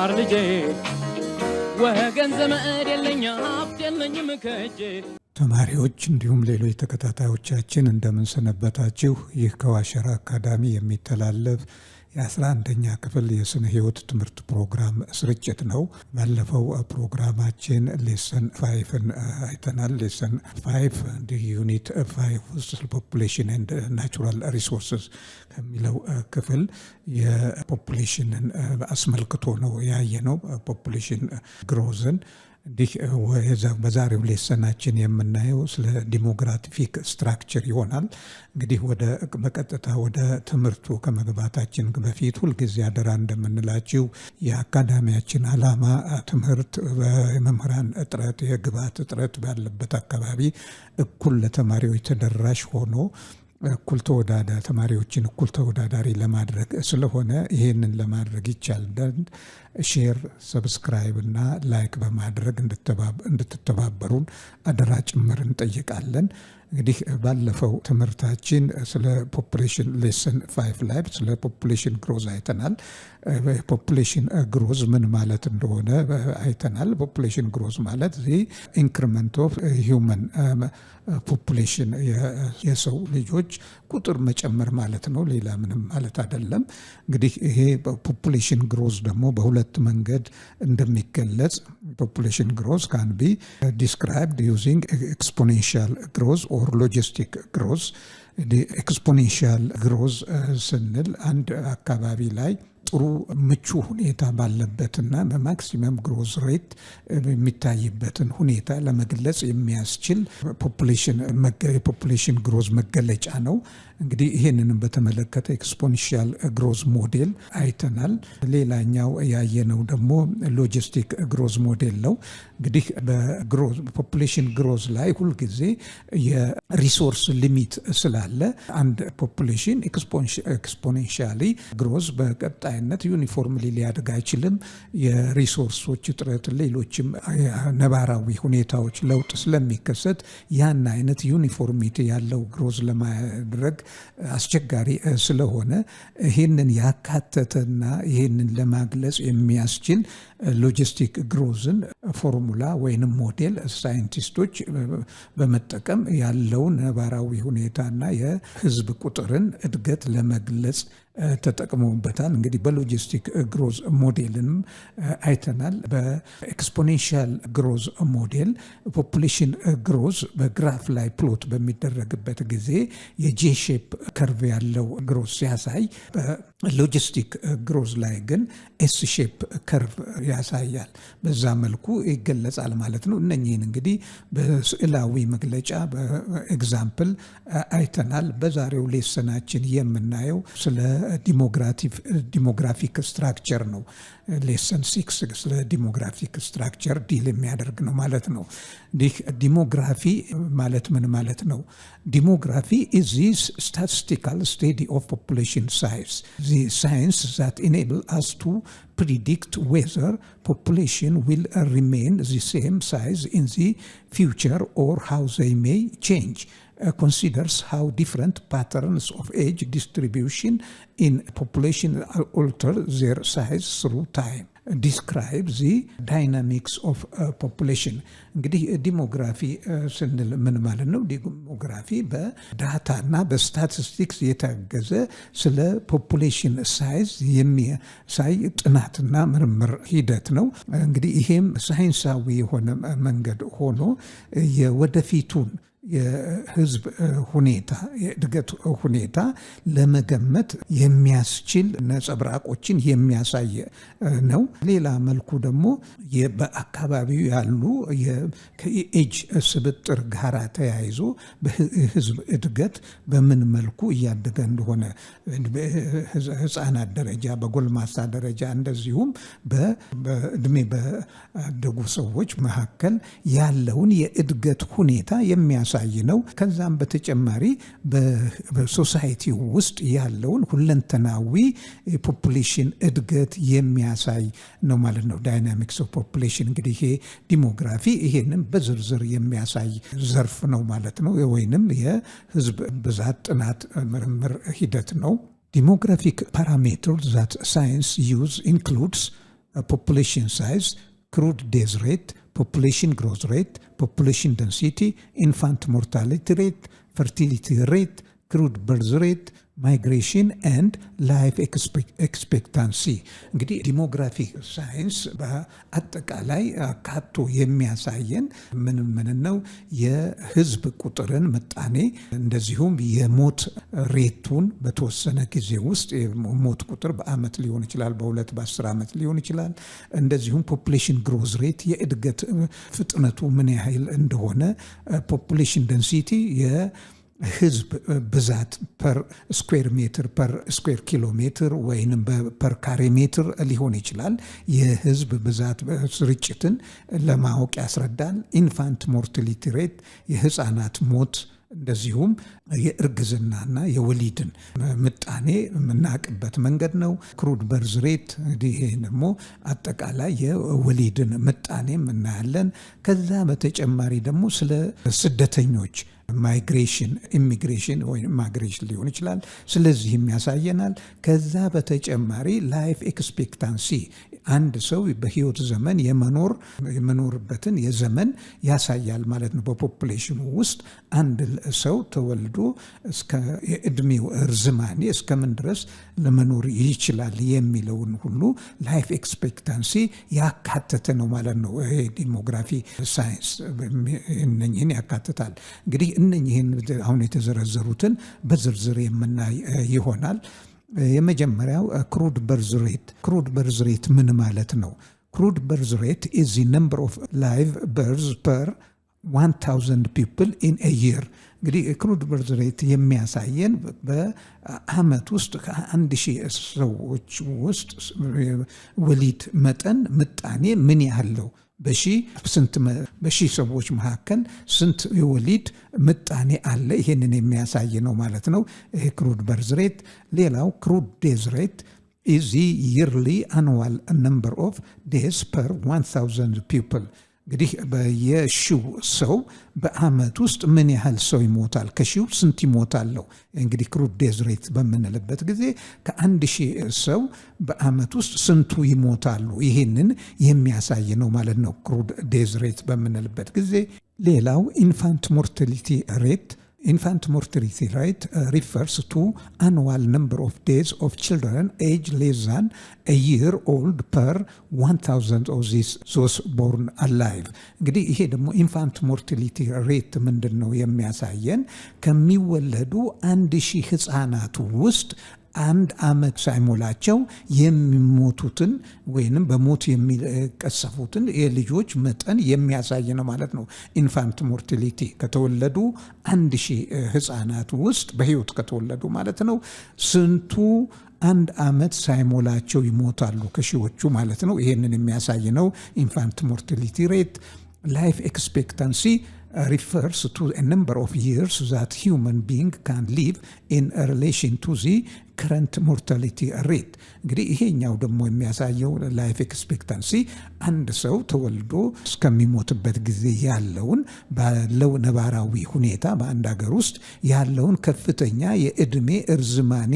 ተማር ልጄ ወገን ዘመድ የለኝ ሀብት የለኝም ከእጄ። ተማሪዎች እንዲሁም ሌሎች ተከታታዮቻችን እንደምን ሰነበታችሁ? ይህ ከዋሸራ አካዳሚ የሚተላለፍ የ11ኛ ክፍል የስነ ህይወት ትምህርት ፕሮግራም ስርጭት ነው። ባለፈው ፕሮግራማችን ሌሰን 5ን አይተናል። ሌሰን 5 ዩኒት 5 ውስጥ ፖፑሌሽን ኤንድ ናቹራል ሪሶርስስ ከሚለው ክፍል የፖፑሌሽንን አስመልክቶ ነው ያየነው። ፖፑሌሽን ግሮዝን እንዲህ በዛሬው ሌሰናችን የምናየው ስለ ዲሞግራፊክ ስትራክቸር ይሆናል። እንግዲህ በቀጥታ ወደ ትምህርቱ ከመግባታችን በፊት ሁልጊዜ አደራ እንደምንላችሁ የአካዳሚያችን ዓላማ ትምህርት የመምህራን እጥረት፣ የግብዓት እጥረት ባለበት አካባቢ እኩል ለተማሪዎች ተደራሽ ሆኖ ተማሪዎችን እኩል ተወዳዳሪ ለማድረግ ስለሆነ ይህንን ለማድረግ ይቻል ዘንድ ሼር፣ ሰብስክራይብ እና ላይክ በማድረግ እንድትተባበሩን አደራ ጭምር እንጠይቃለን። እንግዲህ ባለፈው ትምህርታችን ስለ ፖፑሌሽን ሌሰን 5 ላይ ስለ ፖፑሌሽን ግሮዝ አይተናል። ፖፑሌሽን ግሮዝ ምን ማለት እንደሆነ አይተናል። ፖፑሌሽን ግሮዝ ማለት ኢንክሪመንት ኦፍ ሂውመን ፖፑሌሽን የሰው ልጆች ቁጥር መጨመር ማለት ነው። ሌላ ምንም ማለት አይደለም። እንግዲህ ይሄ ፖፑሌሽን ግሮዝ ደግሞ በሁለት መንገድ እንደሚገለጽ ፖፑሌሽን ግሮዝ ካን ቢ ዲስክራይብድ ዩዚንግ ኤክስፖኔንሻል ግሮዝ ኦር ሎጂስቲክ ግሮዝ። ኤክስፖኔንሻል ግሮዝ ስንል አንድ አካባቢ ላይ ጥሩ ምቹ ሁኔታ ባለበትና በማክሲመም ግሮዝ ሬት የሚታይበትን ሁኔታ ለመግለጽ የሚያስችል የፖፑሌሽን ግሮዝ መገለጫ ነው። እንግዲህ ይህንንም በተመለከተ ኤክስፖኔንሻል ግሮዝ ሞዴል አይተናል። ሌላኛው ያየነው ደግሞ ሎጂስቲክ ግሮዝ ሞዴል ነው። እንግዲህ በፖፑሌሽን ግሮዝ ላይ ሁልጊዜ የሪሶርስ ሊሚት ስላለ አንድ ፖፑሌሽን ኤክስፖኔንሻሊ ግሮዝ በቀጣይነት ዩኒፎርምሊ ሊያድግ አይችልም። የሪሶርሶች እጥረት፣ ሌሎችም ነባራዊ ሁኔታዎች ለውጥ ስለሚከሰት ያን አይነት ዩኒፎርሚቲ ያለው ግሮዝ ለማድረግ አስቸጋሪ ስለሆነ ይህንን ያካተተና ይህንን ለማግለጽ የሚያስችል ሎጂስቲክ ግሮዝን ፎርሙላ ወይንም ሞዴል ሳይንቲስቶች በመጠቀም ያለውን ነባራዊ ሁኔታና የህዝብ ቁጥርን እድገት ለመግለጽ ተጠቅመውበታል። እንግዲህ በሎጂስቲክ ግሮዝ ሞዴልንም አይተናል። በኤክስፖኔንሻል ግሮዝ ሞዴል ፖፑሌሽን ግሮዝ በግራፍ ላይ ፕሎት በሚደረግበት ጊዜ የጄ ሼፕ ከርቭ ያለው ግሮዝ ሲያሳይ፣ በሎጂስቲክ ግሮዝ ላይ ግን ኤስ ሼፕ ከርቭ ያሳያል። በዛ መልኩ ይገለጻል ማለት ነው። እነኚህን እንግዲህ በስዕላዊ መግለጫ በኤግዛምፕል አይተናል። በዛሬው ሌሰናችን የምናየው ስለ ዲሞግራፊክ ስትራክቸር ነው። ሌሰን 6 ስለ ዲሞግራፊክ ስትራክቸር ዲል የሚያደርግ ነው ማለት ነው። ይህ ዲሞግራፊ ማለት ምን ማለት ነው? ዲሞግራፊ is this statistical study of population size, the science that enable us to predict whether population will remain the same size in the future or how they may change. Considers how different patterns of age distribution in population alter their size through time. Describe the dynamics of population. እንግዲህ ዲሞግራፊ ስንል ምን ማለት ነው? ዲሞግራፊ በዳታና በስታቲስቲክስ የታገዘ ስለ ፖፑሌሽን ሳይዝ የሚያሳይ ጥናትና ምርምር ሂደት ነው። እንግዲህ ይሄም ሳይንሳዊ የሆነ መንገድ ሆኖ የወደፊቱን የህዝብ ሁኔታ የእድገት ሁኔታ ለመገመት የሚያስችል ነጸብራቆችን የሚያሳይ ነው። ሌላ መልኩ ደግሞ በአካባቢው ያሉ ከኤጅ ስብጥር ጋር ተያይዞ በህዝብ እድገት በምን መልኩ እያደገ እንደሆነ በህፃናት ደረጃ፣ በጎልማሳ ደረጃ እንደዚሁም በእድሜ በደጉ ሰዎች መካከል ያለውን የእድገት ሁኔታ የሚያሳይ ነው። ከዛም በተጨማሪ በሶሳይቲ ውስጥ ያለውን ሁለንተናዊ ፖፑሌሽን እድገት የሚያሳይ ነው ማለት ነው። ዳይናሚክስ ኦፍ ፖፑሌሽን እንግዲህ ይሄ ዲሞግራፊ ይሄንን በዝርዝር የሚያሳይ ዘርፍ ነው ማለት ነው፣ ወይንም የህዝብ ብዛት ጥናት ምርምር ሂደት ነው። Demographic parameters that science use includes population size, crude death rate, population growth rate, population density, infant mortality rate, fertility rate, crude birth rate, ማይግሬሽን ኤንድ ላይፍ ኤክስፔክታንሲ። እንግዲህ ዲሞግራፊክ ሳይንስ በአጠቃላይ አካቶ የሚያሳየን ምን ነው? የህዝብ ቁጥርን ምጣኔ፣ እንደዚሁም የሞት ሬቱን በተወሰነ ጊዜ ውስጥ የሞት ቁጥር በአመት ሊሆን ይችላል፣ በሁለት በ10 ዓመት ሊሆን ይችላል። እንደዚሁም ፖፑሌሽን ግሮዝ ሬት የእድገት ፍጥነቱ ምን ያህል እንደሆነ፣ ፖፑሌሽን ደንሲቲ ህዝብ ብዛት ፐር ስኩዌር ሜትር ፐር ስኩዌር ኪሎ ሜትር ወይንም ፐር ካሬ ሜትር ሊሆን ይችላል። የህዝብ ብዛት ስርጭትን ለማወቅ ያስረዳል። ኢንፋንት ሞርታሊቲ ሬት የህፃናት ሞት፣ እንደዚሁም የእርግዝናና የወሊድን ምጣኔ የምናውቅበት መንገድ ነው። ክሩድ በርዝ ሬት እንግዲህ ይሄ ደግሞ አጠቃላይ የወሊድን ምጣኔ እናያለን። ከዛ በተጨማሪ ደግሞ ስለ ስደተኞች ማይግሬሽን፣ ኢሚግሬሽን ወይም ማይግሬሽን ሊሆን ይችላል፣ ስለዚህም ያሳየናል። ከዛ በተጨማሪ ላይፍ ኤክስፔክታንሲ አንድ ሰው በህይወት ዘመን የመኖርበትን የዘመን ያሳያል ማለት ነው። በፖፑሌሽኑ ውስጥ አንድ ሰው ተወልዶ እስከ የእድሜው እርዝማኔ እስከምን ድረስ ለመኖር ይችላል የሚለውን ሁሉ ላይፍ ኤክስፔክታንሲ ያካተተ ነው ማለት ነው። ይሄ ዲሞግራፊ ሳይንስ እነኝህን ያካትታል። እንግዲህ እነኝህን አሁን የተዘረዘሩትን በዝርዝር የምናይ ይሆናል። የመጀመሪያው ክሩድ በርዝ ሬት። ክሩድ በርዝ ሬት ምን ማለት ነው? ክሩድ በርዝ ሬት is the number of live births per 1000 people in a year። እንግዲህ ክሩድ በርዝ ሬት የሚያሳየን በአመት ውስጥ ከ1000 ሰዎች ውስጥ ወሊድ መጠን ምጣኔ ምን ያህል ነው፣ በሺህ ሰዎች መካከል ስንት የወሊድ ምጣኔ አለ፣ ይሄንን የሚያሳይ ነው ማለት ነው። ይሄ ክሩድ በርዝ ሬት። ሌላው ክሩድ ዴዝ ሬት is the yearly annual number of days per 1000 people። እንግዲህ በየሺው ሰው በአመት ውስጥ ምን ያህል ሰው ይሞታል፣ ከሺው ስንት ይሞታል ነው። እንግዲህ ክሩድ ዴዝ ሬት በምንልበት ጊዜ ከ1000 ሰው በአመት ውስጥ ስንቱ ይሞታሉ፣ ይህንን የሚያሳይ ነው ማለት ነው ክሩድ ዴዝ ሬት በምንልበት ጊዜ። ሌላው ኢንፋንት ሞርታሊቲ ሬት። Infant mortality rate refers to annual number of days of children aged less than a year old per 1000 of those born alive። እንግዲህ ይሄ ደግሞ ኢንፋንት ሞርታሊቲ ሬት ምንድን ነው የሚያሳየን? ከሚወለዱ 1000 ህፃናት ውስጥ አንድ አመት ሳይሞላቸው የሚሞቱትን ወይንም በሞት የሚቀሰፉትን የልጆች መጠን የሚያሳይ ነው ማለት ነው። ኢንፋንት ሞርታሊቲ ከተወለዱ 1000 ህፃናት ውስጥ በህይወት ከተወለዱ ማለት ነው ስንቱ አንድ አመት ሳይሞላቸው ይሞታሉ፣ ከሺዎቹ ማለት ነው። ይሄንን የሚያሳይ ነው ኢንፋንት ሞርታሊቲ ሬት። ላይፍ ኤክስፔክታንሲ refers to a number of years that human being can live in relation to the current mortality rate። እንግዲህ ይሄኛው ደግሞ የሚያሳየው ላይፍ ኤክስፔክታንሲ አንድ ሰው ተወልዶ እስከሚሞትበት ጊዜ ያለውን ባለው ነባራዊ ሁኔታ በአንድ ሀገር ውስጥ ያለውን ከፍተኛ የእድሜ እርዝማኔ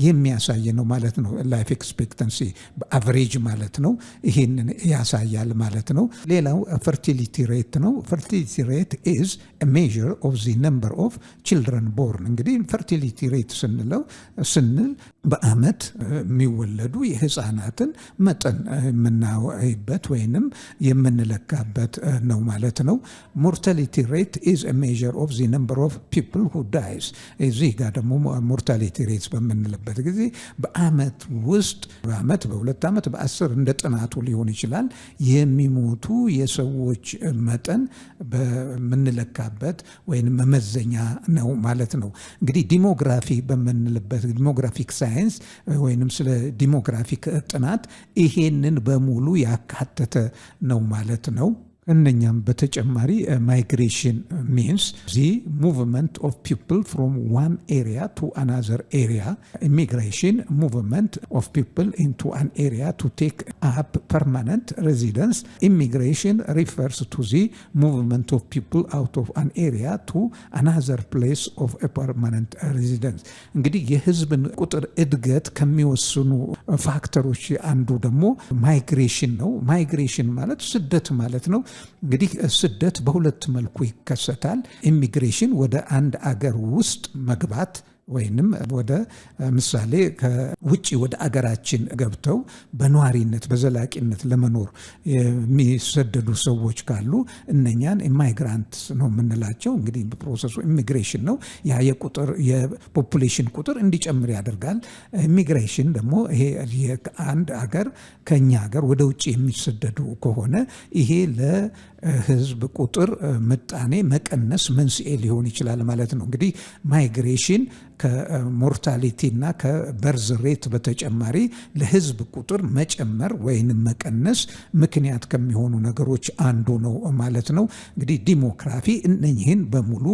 የሚያሳይ ነው ማለት ነው። ላይፍ ኤክስፔክታንሲ በአቨሬጅ ማለት ነው። ይሄንን ያሳያል ማለት ነው። ሌላው ፈርቲሊቲ ሬት ነው። ፈርቲሊቲ ሬት is a measure of the number of children born። እንግዲህ ፈርቲሊቲ ሬት ስንል በአመት የሚወለዱ የህፃናትን መጠን የምናይበት ወይንም የምንለካበት ነው ማለት ነው። ሞርታሊቲ ሬት is a measure of the number of people who dies። እዚህ ጋር ደግሞ ሞርታሊቲ ሬት በምንልበት ጊዜ በአመት ውስጥ በአመት በ2 ዓመት በ10 እንደ ጥናቱ ሊሆን ይችላል የሚሞቱ የሰዎች መጠን በምንለካበት ወይንም መመዘኛ ነው ማለት ነው። እንግዲህ ዲሞግራፊ በምንልበት ዲሞግራፊክ ሳይንስ ወይንም ስለ ዲሞግራፊክ ጥናት ይሄንን በሙሉ ያካተተ ነው ማለት ነው። እነኛም በተጨማሪ ማይግሬሽን ሚንስ ዚ ሙቭመንት ኦፍ ፒፕል ፍሮም ዋን ኤሪያ ቱ አናዘር ኤሪያ ኢሚግሬሽን ሙቭመንት ኦፍ ፒፕል ኢንቱ አን ኤሪያ ቱ ቴክ አፕ ፐርማነንት ሬዚደንስ ኢሚግሬሽን ሪፈርስ ቱ ዚ ሙቭመንት ኦፍ ፒፕል አውት ኦፍ አን ኤሪያ ቱ አናዘር ፕሌስ ኦፍ ፐርማነንት ሬዚደንስ። እንግዲህ የህዝብን ቁጥር እድገት ከሚወስኑ ፋክተሮች አንዱ ደግሞ ማይግሬሽን ነው። ማይግሬሽን ማለት ስደት ማለት ነው። እንግዲህ ስደት በሁለት መልኩ ይከሰታል። ኢሚግሬሽን ወደ አንድ አገር ውስጥ መግባት ወይንም ወደ ምሳሌ ከውጭ ወደ አገራችን ገብተው በነዋሪነት በዘላቂነት ለመኖር የሚሰደዱ ሰዎች ካሉ እነኛን ኢማይግራንት ነው የምንላቸው። እንግዲህ ፕሮሰሱ ኢሚግሬሽን ነው። ያ የፖፑሌሽን ቁጥር እንዲጨምር ያደርጋል። ኢሚግሬሽን ደግሞ ይሄ አንድ አገር ከኛ ሀገር ወደ ውጭ የሚሰደዱ ከሆነ ይሄ ለህዝብ ቁጥር ምጣኔ መቀነስ መንስኤ ሊሆን ይችላል ማለት ነው። እንግዲህ ማይግሬሽን ከሞርታሊቲ እና ከበርዝ ሬት በተጨማሪ ለህዝብ ቁጥር መጨመር ወይንም መቀነስ ምክንያት ከሚሆኑ ነገሮች አንዱ ነው ማለት ነው። እንግዲህ ዲሞግራፊ እነኚህን በሙሉ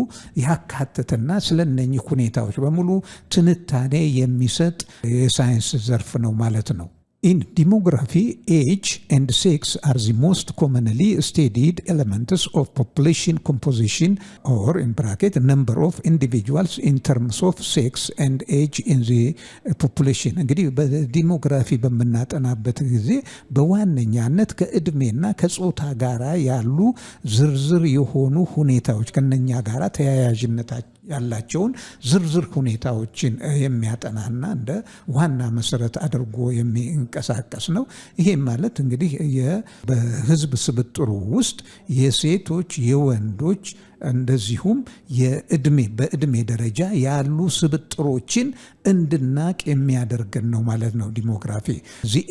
ያካተተና ስለ እነኚህ ሁኔታዎች በሙሉ ትንታኔ የሚሰጥ የሳይንስ ዘርፍ ነው ማለት ነው። In demography, age and sex are the most commonly studied elements of population composition, or in bracket, number of individuals in terms of sex and age in the population. እንግዲህ በዲሞግራፊ በምናጠናበት ጊዜ በዋነኛነት ከእድሜና ከጾታ ጋራ ያሉ ዝርዝር የሆኑ ሁኔታዎች ከነኛ ጋራ ተያያዥነት ያላቸውን ዝርዝር ሁኔታዎችን የሚያጠናና እንደ ዋና መሰረት አድርጎ የሚንቀሳቀስ ነው። ይሄ ማለት እንግዲህ በህዝብ ስብጥሩ ውስጥ የሴቶች የወንዶች እንደዚሁም በእድሜ ደረጃ ያሉ ስብጥሮችን እንድናቅ የሚያደርገን ነው ማለት ነው ዲሞግራፊ። The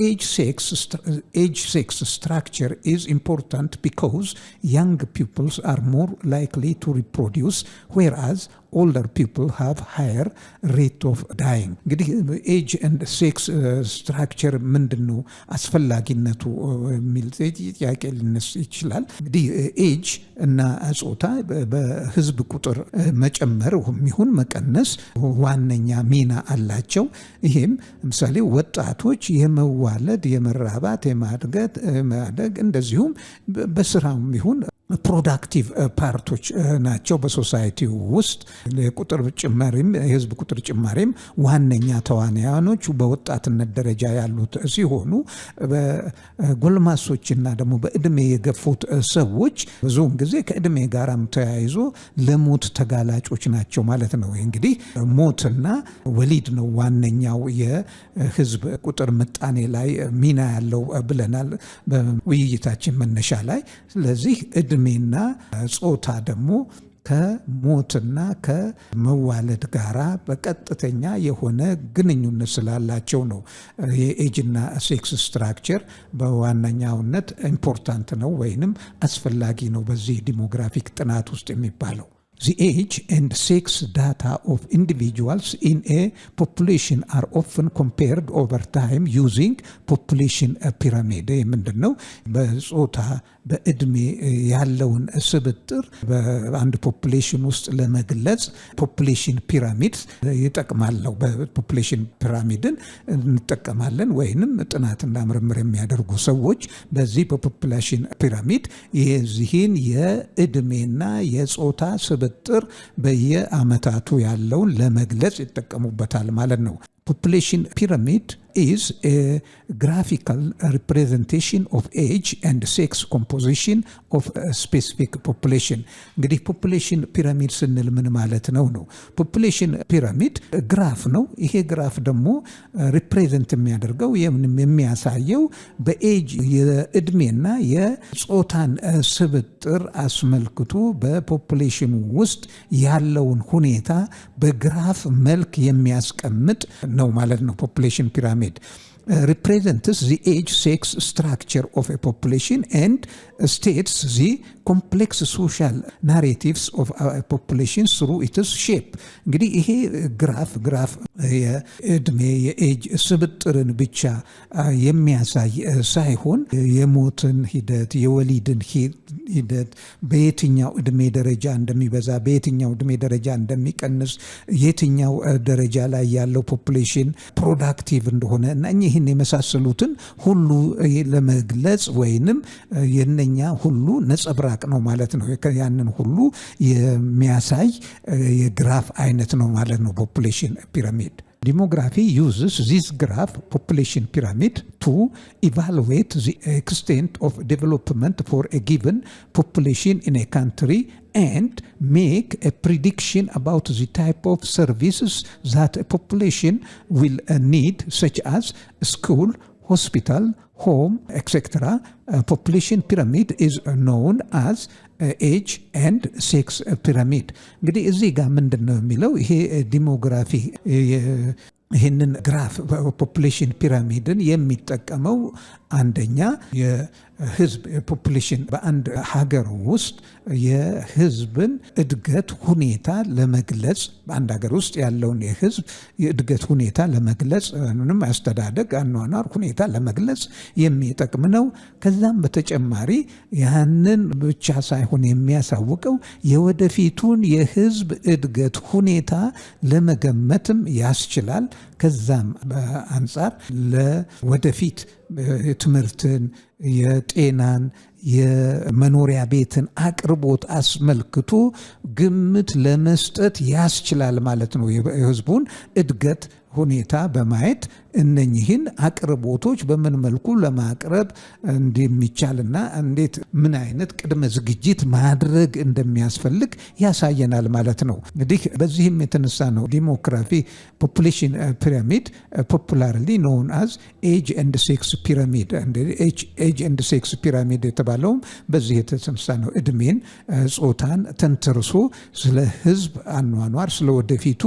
age sex structure is important because young pupils are more likely to reproduce, whereas older people have higher rate of dying. እንግዲህ ኤጅ ኤንድ ሴክስ ስትራክቸር ምንድን ነው አስፈላጊነቱ የሚል ጥያቄ ሊነሳ ይችላል። እንግዲህ ኤጅ እና ጾታ በህዝብ ቁጥር መጨመር ይሁን መቀነስ ዋነኛ ሚና አላቸው። ይሄም ለምሳሌ ወጣቶች የመዋለድ የመራባት የማደግ እንደዚሁም በስራም ይሁን ፕሮዳክቲቭ ፓርቶች ናቸው በሶሳይቲ ውስጥ። የቁጥር ጭማሪም የህዝብ ቁጥር ጭማሪም ዋነኛ ተዋናዮች በወጣትነት ደረጃ ያሉት ሲሆኑ በጎልማሶችና ደግሞ በእድሜ የገፉት ሰዎች ብዙውን ጊዜ ከእድሜ ጋራም ተያይዞ ለሞት ተጋላጮች ናቸው ማለት ነው። እንግዲህ ሞትና ወሊድ ነው ዋነኛው የህዝብ ቁጥር ምጣኔ ላይ ሚና ያለው ብለናል በውይይታችን መነሻ ላይ። ስለዚህ እድሜና ጾታ ደግሞ ከሞትና ከመዋለድ ጋራ በቀጥተኛ የሆነ ግንኙነት ስላላቸው ነው የኤጅና ሴክስ ስትራክቸር በዋነኛውነት ኢምፖርታንት ነው ወይንም አስፈላጊ ነው በዚህ ዲሞግራፊክ ጥናት ውስጥ የሚባለው። The age and sex data of individuals in a population are often compared over time using population pyramid. ምንድን ነው? በጾታ በእድሜ ያለውን ስብጥር በአንድ ፖፑሌሽን ውስጥ ለመግለጽ ፖፑሌሽን ፒራሚድ ይጠቅማለው። በፖፑሌሽን ፒራሚድን እንጠቀማለን ወይንም ጥናትና ምርምር የሚያደርጉ ሰዎች በዚህ በፖፑሌሽን ፒራሚድ የዚህን የእድሜና የጾታ ስብጥር በየአመታቱ ያለውን ለመግለጽ ይጠቀሙበታል ማለት ነው። Population pyramid is a graphical representation of age and sex composition of a specific population. እንግዲህ ፖፑሌሽን ፒራሚድ ስንል ምን ማለት ነው? ፖፑሌሽን ፒራሚድ ግራፍ ነው። ይሄ ግራፍ ደግሞ ሪፕሬዘንት የሚያደርገው የሚያሳየው በኤጅ የእድሜና የጾታን ስብጥር አስመልክቶ በፖፑሌሽኑ ውስጥ ያለውን ሁኔታ በግራፍ መልክ የሚያስቀምጥ ነው ማለት ነው። ፖፑሌሽን ፒራሚድ represents the age sex structure of a population and states the complex social narratives of a population through its shape. እንግዲህ ይሄ ግራፍ የእድሜ የኤጅ ስብጥርን ብቻ የሚያሳይ ሳይሆን የሞትን ሂደት የወሊድን ሂደት በየትኛው እድሜ ደረጃ እንደሚበዛ በየትኛው እድሜ ደረጃ እንደሚቀንስ የትኛው ደረጃ ላይ ያለው ፖፑሌሽን ፕሮዳክቲቭ እንደሆነ እና ይህን የመሳሰሉትን ሁሉ ለመግለጽ ወይንም የነኛ ሁሉ ነጸብራቅ ነው ማለት ነው። ያንን ሁሉ የሚያሳይ የግራፍ አይነት ነው ማለት ነው ፖፑሌሽን ፒራሚድ። Demography uses this graph population pyramid to evaluate the extent of development for a given population in a country and make a prediction about the type of services that a population will need, such as school, hospital, home, etc. Population pyramid is known as age and sex pyramid. እንግዲህ እዚህ ጋር ምንድን ነው የሚለው ይሄ ዲሞግራፊ ይህንን ግራፍ ፖፑሌሽን ፒራሚድን የሚጠቀመው አንደኛ የህዝብ ፖፑሌሽን በአንድ ሀገር ውስጥ የህዝብን እድገት ሁኔታ ለመግለጽ በአንድ ሀገር ውስጥ ያለውን የህዝብ የእድገት ሁኔታ ለመግለጽ ምንም አስተዳደግ አኗኗር ሁኔታ ለመግለጽ የሚጠቅም ነው። ከዛም በተጨማሪ ያንን ብቻ ሳይሆን የሚያሳውቀው የወደፊቱን የህዝብ እድገት ሁኔታ ለመገመትም ያስችላል። ከዛም አንጻር ለወደፊት ትምህርትን፣ የጤናን፣ የመኖሪያ ቤትን አቅርቦት አስመልክቶ ግምት ለመስጠት ያስችላል ማለት ነው። የህዝቡን እድገት ሁኔታ በማየት እነኚህን አቅርቦቶች በምን መልኩ ለማቅረብ እንደሚቻልና እንዴት ምን አይነት ቅድመ ዝግጅት ማድረግ እንደሚያስፈልግ ያሳየናል ማለት ነው። እንግዲህ በዚህም የተነሳ ነው ዲሞግራፊ ፖፑሌሽን ፒራሚድ ፖፑላርሊ ኖውን አዝ ኤጅ ኤንድ ሴክስ ፒራሚድ ኤጅ ኤንድ ሴክስ ፒራሚድ የተባለውም በዚህ የተነሳ ነው። እድሜን፣ ጾታን ተንተርሶ ስለ ህዝብ አኗኗር ስለ ወደፊቱ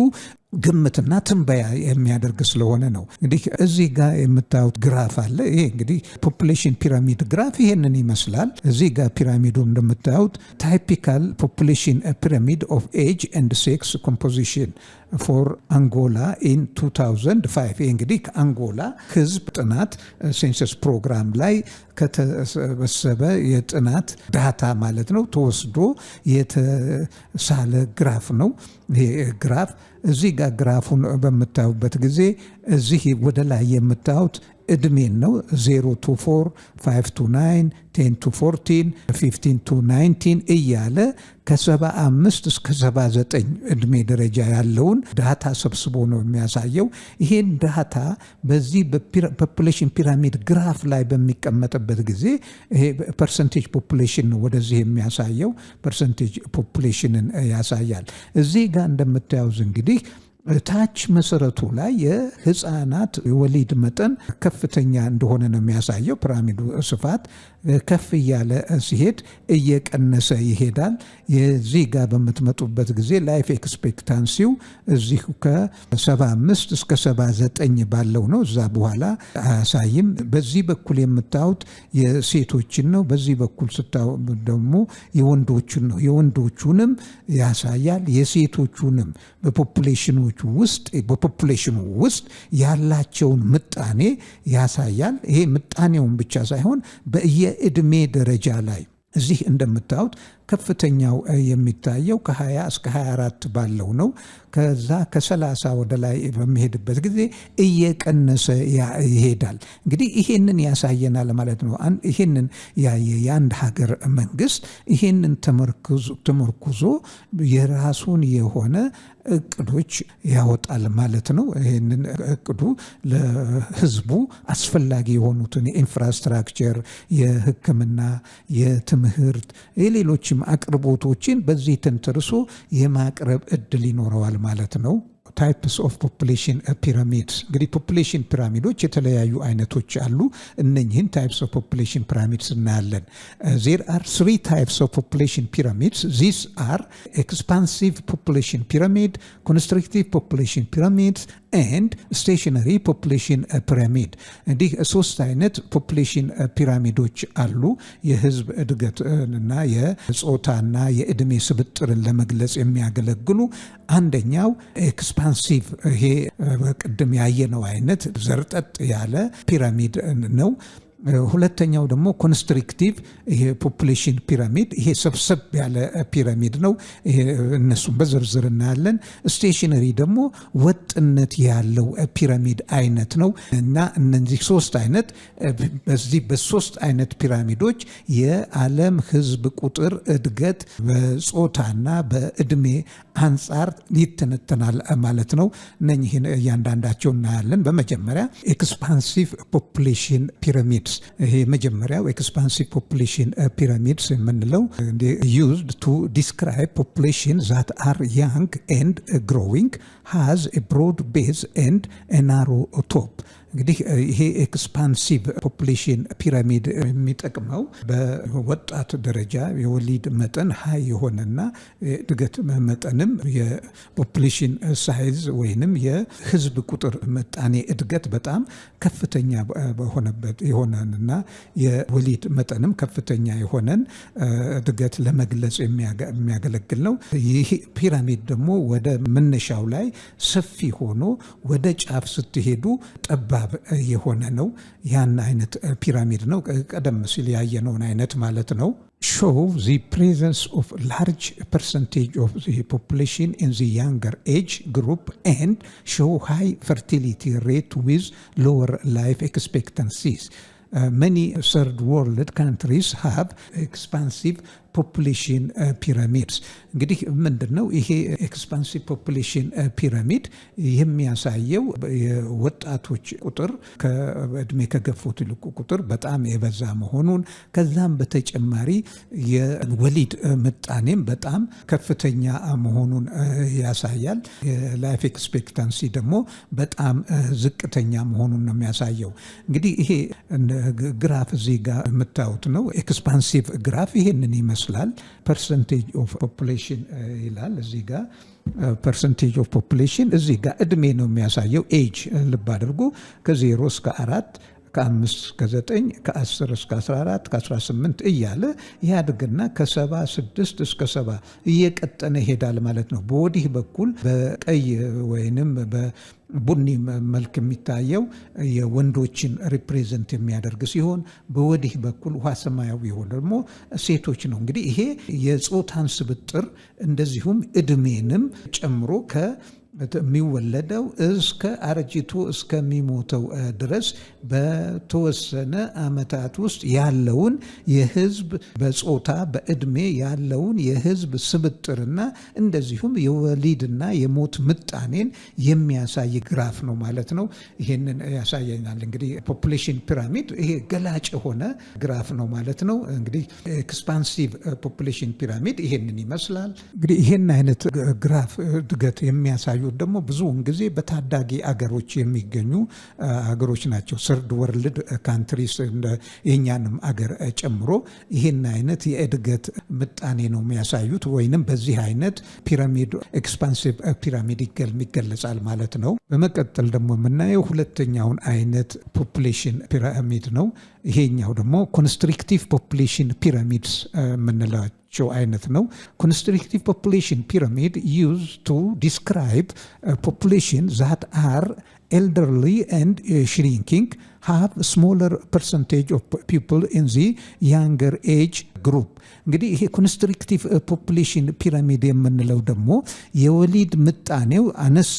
ግምትና ትንበያ የሚያደርግ ስለሆነ ነው። እንግዲህ እዚህ ጋር የምታዩት ግራፍ አለ። ይሄ እንግዲህ ፖፑሌሽን ፒራሚድ ግራፍ ይሄንን ይመስላል። እዚህ ጋር ፒራሚዱ እንደምታዩት ታይፒካል ፖፑሌሽን ፒራሚድ ኦፍ ኤጅ ኤንድ ሴክስ ኮምፖዚሽን ፎር አንጎላ ኢን 2005። ይህ እንግዲህ ከአንጎላ ህዝብ ጥናት ሴንሰስ ፕሮግራም ላይ ከተሰበሰበ የጥናት ዳታ ማለት ነው ተወስዶ የተሳለ ግራፍ ነው። ይሄ ግራፍ እዚህ ጋር ግራፉን በምታዩበት ጊዜ እዚህ ወደ ላይ የምታዩት እድሜን ነው 0 to 4 5 to 9 10 to 14 15 to 19 እያለ ከ75 እስከ 79 እድሜ ደረጃ ያለውን ዳታ ሰብስቦ ነው የሚያሳየው። ይሄን ዳታ በዚህ በፖፑሌሽን ፒራሚድ ግራፍ ላይ በሚቀመጥበት ጊዜ ይሄ ፐርሰንቴጅ ፖፑሌሽን ነው ወደዚህ የሚያሳየው ፐርሰንቴጅ ፖፑሌሽንን ያሳያል። እዚህ ጋር እንደምታዩት እንግዲህ ታች መሰረቱ ላይ የህፃናት የወሊድ መጠን ከፍተኛ እንደሆነ ነው የሚያሳየው። ፒራሚዱ ስፋት ከፍ እያለ ሲሄድ እየቀነሰ ይሄዳል። የዚህ ጋር በምትመጡበት ጊዜ ላይፍ ኤክስፔክታንሲው እዚሁ ከ75 እስከ 79 ባለው ነው። እዛ በኋላ አያሳይም። በዚህ በኩል የምታዩት የሴቶችን ነው። በዚህ በኩል ስታዩ ደግሞ የወንዶችን ነው። የወንዶቹንም ያሳያል። የሴቶቹንም በፖፑሌሽኑ ውስጥ ያላቸውን ምጣኔ ያሳያል። ይሄ ምጣኔውን ብቻ ሳይሆን በየእድሜ ደረጃ ላይ እዚህ እንደምታዩት ከፍተኛው የሚታየው ከ20 እስከ 24 ባለው ነው። ከዛ ከ30 ወደ ላይ በሚሄድበት ጊዜ እየቀነሰ ይሄዳል። እንግዲህ ይሄንን ያሳየናል ማለት ነው። ይሄንን የአንድ ሀገር መንግስት ይሄንን ተመርኩዞ የራሱን የሆነ እቅዶች ያወጣል ማለት ነው። ይሄንን እቅዱ ለህዝቡ አስፈላጊ የሆኑትን የኢንፍራስትራክቸር፣ የሕክምና፣ የትምህርት፣ የሌሎችም አቅርቦቶችን በዚህ ተንተርሶ የማቅረብ እድል ይኖረዋል ማለት ነው። ታይፕስ ኦፍ ፖፑሌሽን ፒራሚድስ እንግዲህ ፖፑሌሽን ፒራሚዶች የተለያዩ አይነቶች አሉ። እነኚህን ታይፕስ ኦፍ ፖፑሌሽን ፒራሚድስ እናያለን። there are 3 types of population pyramids. These are expansive population pyramid, constrictive population pyramids and stationary population pyramid. እንዲህ 3 አይነት ፖፑሌሽን ፒራሚዶች አሉ። የህዝብ እድገትና የጾታና የእድሜ ስብጥርን ለመግለጽ የሚያገለግሉ አንደኛው ኤክስፓንሲቭ ይሄ በቅድም ያየነው አይነት ዘርጠጥ ያለ ፒራሚድ ነው። ሁለተኛው ደግሞ ኮንስትሪክቲቭ ይሄ ፖፑሌሽን ፒራሚድ ይሄ ሰብሰብ ያለ ፒራሚድ ነው። እነሱም በዝርዝር እናያለን። ስቴሽነሪ ደግሞ ወጥነት ያለው ፒራሚድ አይነት ነው እና እነዚህ ሶስት አይነት በዚህ በሶስት አይነት ፒራሚዶች የዓለም ሕዝብ ቁጥር እድገት በጾታና በእድሜ አንጻር ይተነተናል ማለት ነው። እነኚህን እያንዳንዳቸው እናያለን። በመጀመሪያ ኤክስፓንሲቭ ፖፑሌሽን ፒራሚድ ይሄ መጀመሪያው ኤክስፓንሲቭ ፖፑሌሽን ፒራሚድስ የምንለው used to describe population that are young and growing, has a broad base and a narrow top. እንግዲህ ይሄ ኤክስፓንሲቭ ፖፑሌሽን ፒራሚድ የሚጠቅመው በወጣት ደረጃ የወሊድ መጠን ሀይ የሆነና እድገት መጠንም የፖፑሌሽን ሳይዝ ወይንም የህዝብ ቁጥር ምጣኔ እድገት በጣም ከፍተኛ በሆነበት የሆነንና የወሊድ መጠንም ከፍተኛ የሆነን እድገት ለመግለጽ የሚያገለግል ነው። ይህ ፒራሚድ ደግሞ ወደ መነሻው ላይ ሰፊ ሆኖ ወደ ጫፍ ስትሄዱ ጠባ የሆነ ነው። ያን አይነት ፒራሚድ ነው። ቀደም ሲል ያየነውን አይነት ማለት ነው። show the presence of large percentage of the population in the younger age group and show high fertility rate with lower life expectancies. Many third world countries have expansive ፖፑሌሽን ፒራሚድስ። እንግዲህ ምንድነው ይሄ ኤክስፓንሲቭ ፖፑሌሽን ፒራሚድ የሚያሳየው የወጣቶች ቁጥር ከእድሜ ከገፉት ይልቁ ቁጥር በጣም የበዛ መሆኑን፣ ከዛም በተጨማሪ የወሊድ ምጣኔም በጣም ከፍተኛ መሆኑን ያሳያል። የላይፍ ኤክስፔክታንሲ ደግሞ በጣም ዝቅተኛ መሆኑን ነው የሚያሳየው። እንግዲህ ይሄ ግራፍ እዚህ ጋር የምታዩት ነው። ኤክስፓንሲቭ ግራፍ ይሄንን ይመስላል። ፐርሰንቴጅ ኦፍ ፖፑሌሽን ይላል እዚህ ጋር። ፐርሰንቴጅ ኦፍ ፖፑሌሽን እዚህ ጋር እድሜ ነው የሚያሳየው። ኤጅ ልብ አድርጉ። ከ0 እስከ 4 ከ5 እስከ 9 ከ10 እስከ 14 ከ18 እያለ ያድግና ከ76 እስከ 70 እየቀጠነ ይሄዳል ማለት ነው። በወዲህ በኩል በቀይ ወይንም ቡኒ መልክ የሚታየው የወንዶችን ሪፕሬዘንት የሚያደርግ ሲሆን በወዲህ በኩል ውሃ ሰማያዊ የሆነ ደግሞ ሴቶች ነው። እንግዲህ ይሄ የጾታን ስብጥር እንደዚሁም እድሜንም ጨምሮ የሚወለደው እስከ አርጅቶ እስከሚሞተው ድረስ በተወሰነ ዓመታት ውስጥ ያለውን የህዝብ በጾታ በእድሜ ያለውን የህዝብ ስብጥርና እንደዚሁም የወሊድና የሞት ምጣኔን የሚያሳይ ግራፍ ነው ማለት ነው። ይሄንን ያሳየናል። እንግዲህ ፖፑሌሽን ፒራሚድ ይሄ ገላጭ የሆነ ግራፍ ነው ማለት ነው። እንግዲህ ኤክስፓንሲቭ ፖፑሌሽን ፒራሚድ ይሄንን ይመስላል። እንግዲህ ይሄን አይነት ግራፍ እድገት የሚያሳዩ ደግሞ ብዙውን ጊዜ በታዳጊ አገሮች የሚገኙ አገሮች ናቸው። ሰርድ ወርልድ ካንትሪስ የኛንም አገር ጨምሮ ይህን አይነት የእድገት ምጣኔ ነው የሚያሳዩት ወይንም በዚህ አይነት ፒራሚድ ኤክስፓንሲቭ ፒራሚድ ይገለጻል ማለት ነው። በመቀጠል ደግሞ የምናየው ሁለተኛውን አይነት ፖፑሌሽን ፒራሚድ ነው። ይሄኛው ደግሞ ኮንስትሪክቲቭ ፖፑሌሽን ፒራሚድስ የምንላቸው አይነት ነው። ኮንስትሪክቲቭ ፖፑሌሽን ፒራሚድ used to describe population that are elderly and shrinking, have smaller percentage of people in the younger age group. እንግዲህ ይሄ ኮንስትሪክቲቭ ፖፑሌሽን ፒራሚድ የምንለው ደግሞ የወሊድ ምጣኔው አነስ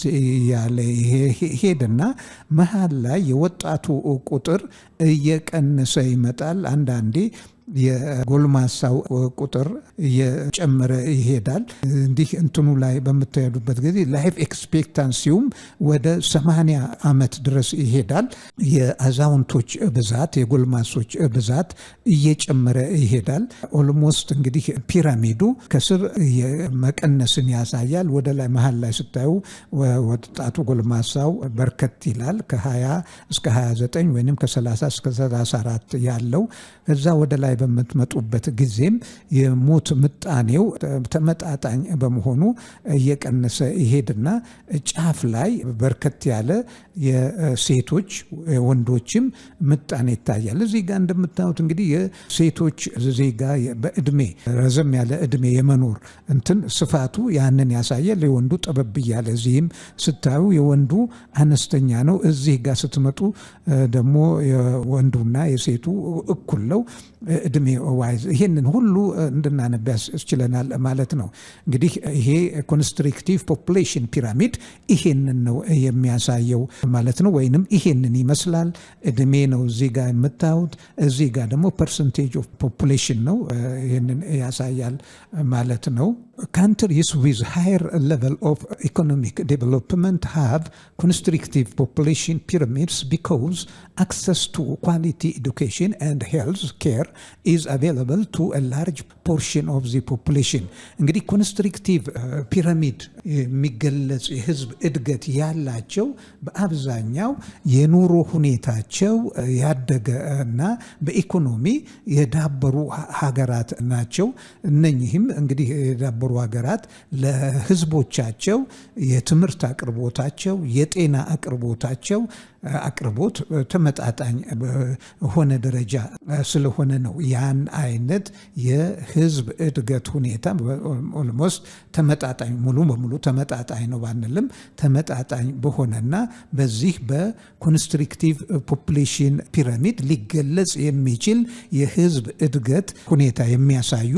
ያለ ሄደና መሀል ላይ የወጣቱ ቁጥር እየቀነሰ ይመጣል። አንዳንዴ የጎልማሳው ቁጥር እየጨመረ ይሄዳል። እንዲህ እንትኑ ላይ በምታሄዱበት ጊዜ ላይፍ ኤክስፔክታንሲውም ወደ 80 ዓመት ድረስ ይሄዳል። የአዛውንቶች ብዛት የጎልማሶች ብዛት እየጨመረ ይሄዳል። ኦልሞስት እንግዲህ ፒራሚዱ ከስር መቀነስን ያሳያል። ወደ ላይ መሀል ላይ ስታዩ ወጣቱ ጎልማሳው በርከት ይላል። ከ20 እስከ 29 ወይም ከ30 እስከ 34 ያለው ከዛ ወደ ላይ በምትመጡበት ጊዜም የሞት ምጣኔው ተመጣጣኝ በመሆኑ እየቀነሰ ይሄድና ጫፍ ላይ በርከት ያለ የሴቶች ወንዶችም ምጣኔ ይታያል። እዚህ ጋር እንደምታዩት እንግዲህ የሴቶች ዜጋ በእድሜ ረዘም ያለ እድሜ የመኖር እንትን ስፋቱ ያንን ያሳያል። የወንዱ ጠበብ እያለ እዚህም ስታዩ የወንዱ አነስተኛ ነው። እዚህ ጋር ስትመጡ ደግሞ የወንዱና የሴቱ እኩል ነው እድሜ ዋይዝ። ይሄንን ሁሉ እንድናነብ ያስችለናል ማለት ነው። እንግዲህ ይሄ ኮንስትሪክቲቭ ፖፑሌሽን ፒራሚድ ይሄንን ነው የሚያሳየው ማለት ነው። ወይንም ይሄንን ይመስላል። እድሜ ነው እዚህ ጋር የምታዩት። እዚህ ጋር ደግሞ ፐርሰንቴጅ ኦፍ ፖፑሌሽን ነው ይሄንን ያሳያል ማለት ነው። Countries with higher level of economic development have constrictive population pyramids because access to quality education and health care is available to a large portion of the population. እንግዲህ ኮንስትሪክቲቭ ፒራሚድ የሚገለጽ የህዝብ እድገት ያላቸው በአብዛኛው የኑሮ ሁኔታቸው ያደገ እና በኢኮኖሚ የዳበሩ ሀገራት ናቸው። እነኚህም እንግዲህ የዳበሩ ሀገራት ለህዝቦቻቸው የትምህርት አቅርቦታቸው፣ የጤና አቅርቦታቸው አቅርቦት ተመጣጣኝ በሆነ ደረጃ ስለሆነ ነው። ያን አይነት የህዝብ እድገት ሁኔታ ኦልሞስት ተመጣጣኝ ሙሉ በሙሉ ተመጣጣኝ ነው ባንልም ተመጣጣኝ በሆነና በዚህ በኮንስትሪክቲቭ ፖፑሌሽን ፒራሚድ ሊገለጽ የሚችል የህዝብ እድገት ሁኔታ የሚያሳዩ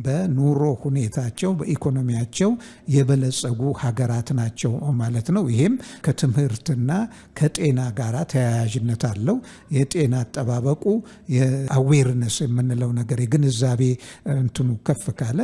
በኑሮ ሁኔታቸው በኢኮኖሚያቸው የበለጸጉ ሀገራት ናቸው ማለት ነው። ይሄም ከትምህርትና ከጤና ጋራ ተያያዥነት አለው። የጤና አጠባበቁ የአዌርነስ የምንለው ነገር የግንዛቤ እንትኑ ከፍ ካለ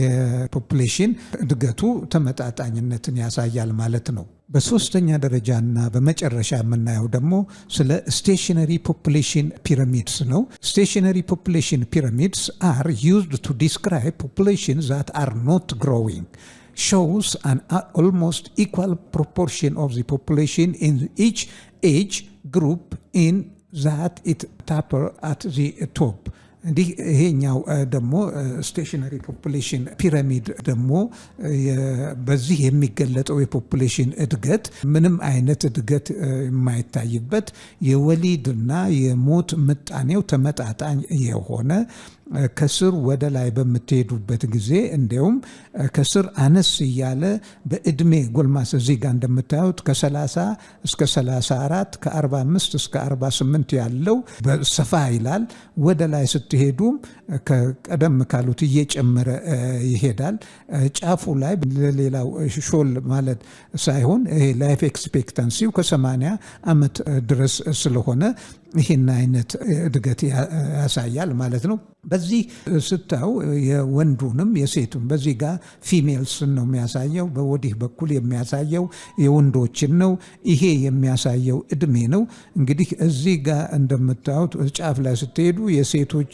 የፖፑሌሽን እድገቱ ተመጣጣኝነትን ያሳያል ማለት ነው። በሶስተኛ ደረጃና በመጨረሻ የምናየው ደግሞ ስለ ስቴሽነሪ ፖፑሌሽን ፒራሚድስ ነው። ስቴሽነሪ ፖፑሌሽን ፒራሚድስ are used to describe populations that are not growing. Shows an almost equal proportion of the population in each age group in that it taper at the top. እንዲህ ይሄኛው ደግሞ ስቴሽነሪ ፖፑሌሽን ፒራሚድ ደግሞ በዚህ የሚገለጠው የፖፑሌሽን እድገት ምንም አይነት እድገት የማይታይበት የወሊድና የሞት ምጣኔው ተመጣጣኝ የሆነ ከስር ወደ ላይ በምትሄዱበት ጊዜ እንዲያውም ከስር አነስ እያለ በእድሜ ጎልማስ እዚህ ጋር እንደምታዩት ከ30 እስከ 34 ከ45 እስከ 48 ያለው ሰፋ ይላል። ወደ ላይ ስትሄዱም ከቀደም ካሉት እየጨመረ ይሄዳል። ጫፉ ላይ ለሌላው ሾል ማለት ሳይሆን ይሄ ላይፍ ኤክስፔክታንሲው ከ80 ዓመት ድረስ ስለሆነ ይህን አይነት እድገት ያሳያል ማለት ነው። በዚህ ስታው የወንዱንም የሴቱን በዚህ ጋር ፊሜልስን ነው የሚያሳየው። በወዲህ በኩል የሚያሳየው የወንዶችን ነው። ይሄ የሚያሳየው እድሜ ነው። እንግዲህ እዚህ ጋር እንደምታዩት ጫፍ ላይ ስትሄዱ የሴቶች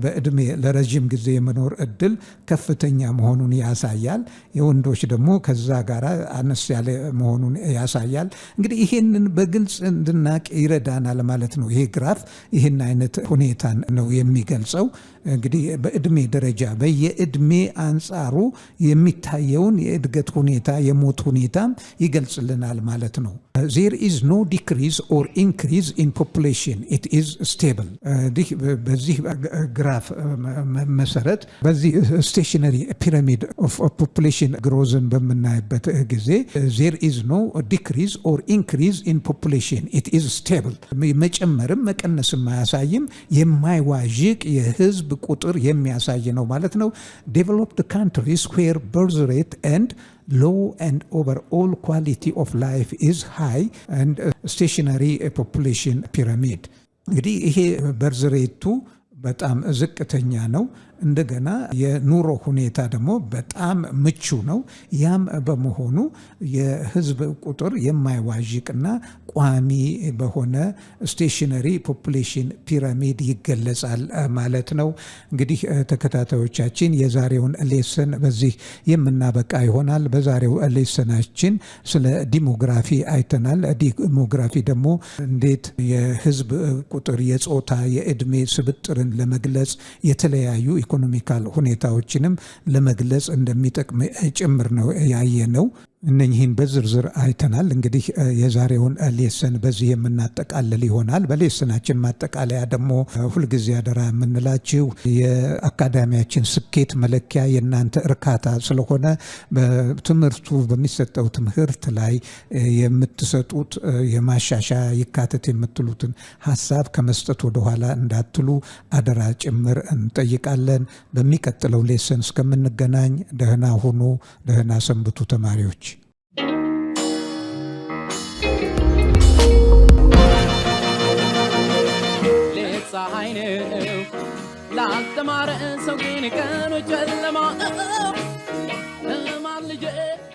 በእድሜ ለረጅም ጊዜ የመኖር እድል ከፍተኛ መሆኑን ያሳያል። የወንዶች ደግሞ ከዛ ጋር አነስ ያለ መሆኑን ያሳያል። እንግዲህ ይሄንን በግልጽ እንድናቅ ይረዳናል ማለት ነው። ይሄ ግራፍ ይህን አይነት ሁኔታን ነው የሚገልጸው። እንግዲህ በእድሜ ደረጃ በየእድሜ አንጻሩ የሚታየውን የእድገት ሁኔታ የሞት ሁኔታ ይገልጽልናል ማለት ነው። There is no decrease or increase in population. It is stable. በዚህ ግራፍ መሰረት በዚህ ስቴሽነሪ ፒራሚድ ኦፍ ፖፑሌሽን ግሮዝን በምናይበት ጊዜ there is no decrease or increase in population. It is stable. መጨመርም መቀነስም አያሳይም። የማይዋዥቅ የህዝብ ቁጥር የሚያሳይ ነው ማለት ነው። Developed countries where birth rate and low and overall quality of life is high and stationary population pyramid. እንግዲህ ይሄ በርዝ ሬቱ በጣም ዝቅተኛ ነው እንደገና የኑሮ ሁኔታ ደግሞ በጣም ምቹ ነው። ያም በመሆኑ የህዝብ ቁጥር የማይዋዥቅና ቋሚ በሆነ ስቴሽነሪ ፖፑሌሽን ፒራሚድ ይገለጻል ማለት ነው። እንግዲህ ተከታታዮቻችን የዛሬውን ሌሰን በዚህ የምናበቃ ይሆናል። በዛሬው ሌሰናችን ስለ ዲሞግራፊ አይተናል። ዲሞግራፊ ደግሞ እንዴት የህዝብ ቁጥር፣ የጾታ፣ የእድሜ ስብጥርን ለመግለጽ የተለያዩ ኢኮኖሚካል ሁኔታዎችንም ለመግለጽ እንደሚጠቅም ጭምር ነው ያየነው። እነኚህን በዝርዝር አይተናል። እንግዲህ የዛሬውን ሌሰን በዚህ የምናጠቃልል ይሆናል። በሌሰናችን ማጠቃለያ ደግሞ ሁልጊዜ አደራ የምንላችሁ የአካዳሚያችን ስኬት መለኪያ የእናንተ እርካታ ስለሆነ በትምህርቱ በሚሰጠው ትምህርት ላይ የምትሰጡት የማሻሻያ ይካተት የምትሉትን ሀሳብ ከመስጠት ወደኋላ እንዳትሉ አደራ ጭምር እንጠይቃለን። በሚቀጥለው ሌሰን እስከምንገናኝ ደህና ሁኑ፣ ደህና ሰንብቱ ተማሪዎች። ፀሐይ ነው ላልተማረ ሰው ግን ቀኑ ጨለማ